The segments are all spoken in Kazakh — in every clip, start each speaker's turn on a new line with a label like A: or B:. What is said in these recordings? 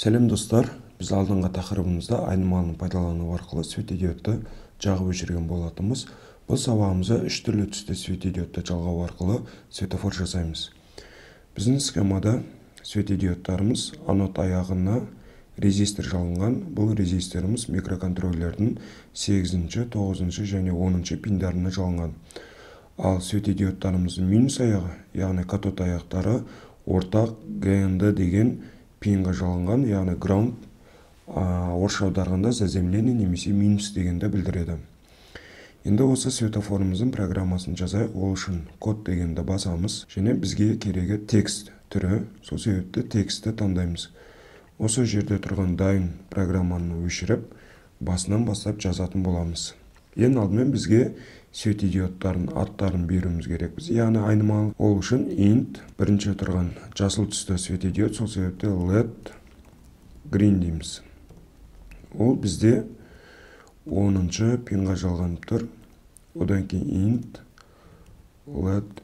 A: Сәлем достар, біз алдыңғы тақырыбымызда айнымалыны пайдалану арқылы светодиодты жағып өшірген болатынбыз. Бұл сабағымызда 3 түрлі түсті светодиодты жалғау арқылы светофор жасаймыз. Біздің схемада светодиодтарымыз анод аяғына резистор жалынған. Бұл резисторымыз микроконтроллердің 8-ші, 9-ші және 10-ші пиндарына жалынған. Ал светодиодтарымыздың минус аяғы, яғни катод аяқтары ортақ ГНД деген пинға жалынған, яғни ground, орысша аударғанда заземление немесе минус дегенді білдіреді. Енді осы светофорымыздың программасын жазайық. Ол үшін код дегенді басамыз және бізге керегі текст түрі. Сол себепті текстті таңдаймыз. Осы жерде тұрған дайын программаны өшіріп, басынан бастап жазатын боламыз. Ең алдымен бізге светодиодтардың аттарын беруіміз керекпіз. Яғни айнымалы. Ол үшін int бірінші тұрған жасыл түсті светодиод, сол себепті LED green дейміз. Ол бізде 10-ші пинға жалғанып тұр. Одан кейін int LED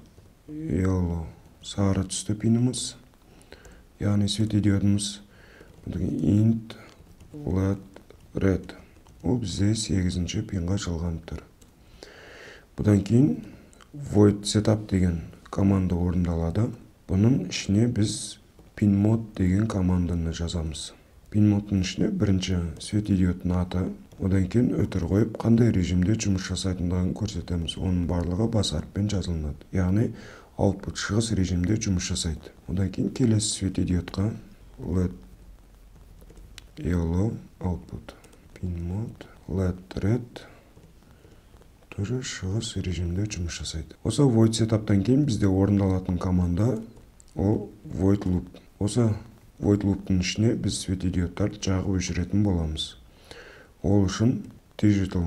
A: yellow сары түсті пиніміз, яғни светодиодымыз. Одан кейін int LED red. Ол бізде 8-ші пинға жалғанып тұр. Бұдан кейін void setup деген команда орындалады. Бұның ішіне біз pinmod деген команданы жазамыз. Pinmodтың ішіне бірінші светодиодтың аты, одан кейін өтір қойып, қандай режимде жұмыс жасайтындығын көрсетеміз. Оның барлығы бас әріппен жазылынады. Яғни output шығыс режимде жұмыс жасайды. Одан кейін келесі светодиодқа LED yellow output, pinmod LED red түрі шығыс режимде жұмыс жасайды. Осы void setup'тан кейін бізде орындалатын команда ол void loop. Осы void loop'тың ішіне біз светодиодтарды жағып өшіретін боламыз. Ол үшін digital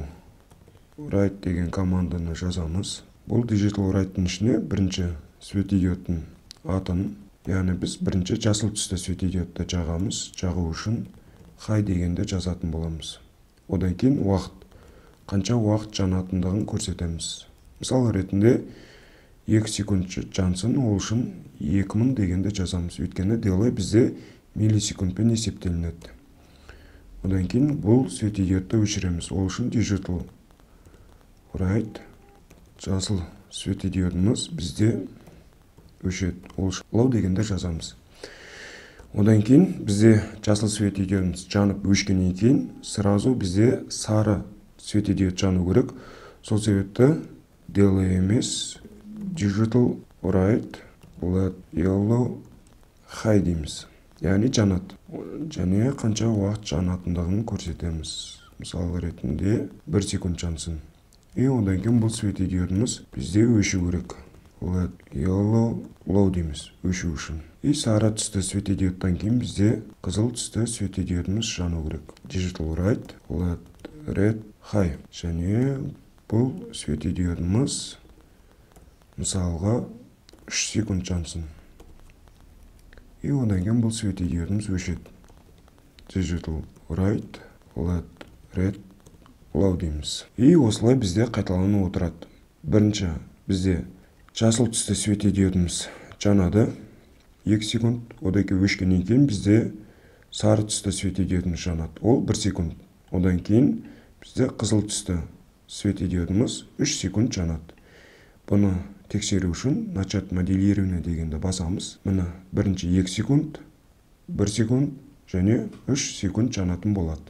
A: write деген команданы жазамыз. Бұл digital write'тың ішіне бірінші светодиодтың атын, яғни біз бірінші жасыл түсті светодиодты жағамыз. Жағу үшін high дегенді жазатын боламыз. Одан кейін уақыт, қанша уақыт жанатындығын көрсетеміз. Мысал ретінде 2 секунд жансын, ол үшін 2000 дегенді жазамыз. Өйткені delay бізде миллисекундпен есептелінеді. Одан кейін бұл светодиодты өшіреміз. Ол үшін digital write жасыл светодиодымыз бізде өшеді. Ол үшін low дегенді жазамыз. Одан кейін бізде жасыл светодиодымыз жанып өшкеннен кейін сразу бізде сары светодиод жану керек. Сол себепті delay емес digital write LED yellow high дейміз. Яғни жанады. Және қанша уақыт жанатындығын көрсетеміз. Мысал ретінде 1 секунд жансын. Одан кейін бұл светодиодымыз бізде өшу керек. LED yellow low дейміз, өшу үшін. Сары түсті светодиодтан кейін бізде қызыл түсті светодиодымыз жану керек. Digital write LED red high. Және бұл светодиодымыз мысалға 3 секунд жансын. Одан кейін бұл светодиодымыз өшеді. Digital write LED red low дейміз. Осылай бізде қайталанып отырады. Бірінші бізде жасыл түсті светодиодымыз жанады 2 секунд. Одан кейін өшкеннен кейін бізде сары түсті светодиодымыз жанады. Ол 1 секунд. Одан кейін бізде қызыл түсті светодиодымыз 3 секунд жанады. Бұны тексеру үшін начать моделирование дегенді басамыз. Мұны бірінші 2 секунд, 1 секунд және 3 секунд жанатын болады.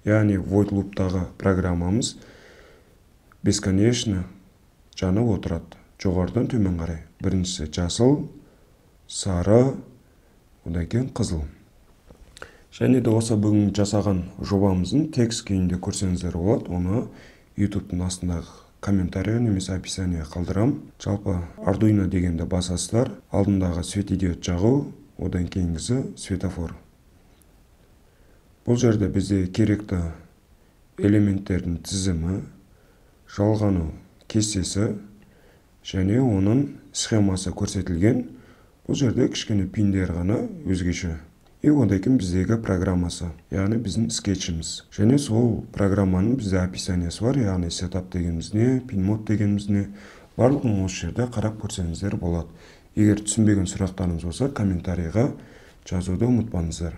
A: Яғни void loop'тағы программамыз бесконечно жанып отырады. Жоғарыдан төмен қарай. Біріншісі жасыл, сары, одан кейін қызыл. Және де осы бүгін жасаған жобамыздың текст күйінде көрсеңіздер болады. Оны YouTube'тың астындағы комментария немесе описание қалдырам. Жалпы Arduino дегенді басасыздар. Алдындағы светодиод жағу, одан кейінгісі светофор. Бұл жерде бізде керекті элементтердің тізімі, жалғану кестесі және оның схемасы көрсетілген. Бұл жерде кішкене пиндер ғана өзгеше. Одан кейін біздегі программасы, яғни біздің скетчіміз. Және сол программаның бізде описаниясы бар, яғни setup дегенімізіне, pinmod дегенімізіне. Барлығын осы жерде қарап көрсеңіздер болады. Егер түсінбеген сұрақтарыңыз болса, комментарийға жазуды ұмытпаңыздар.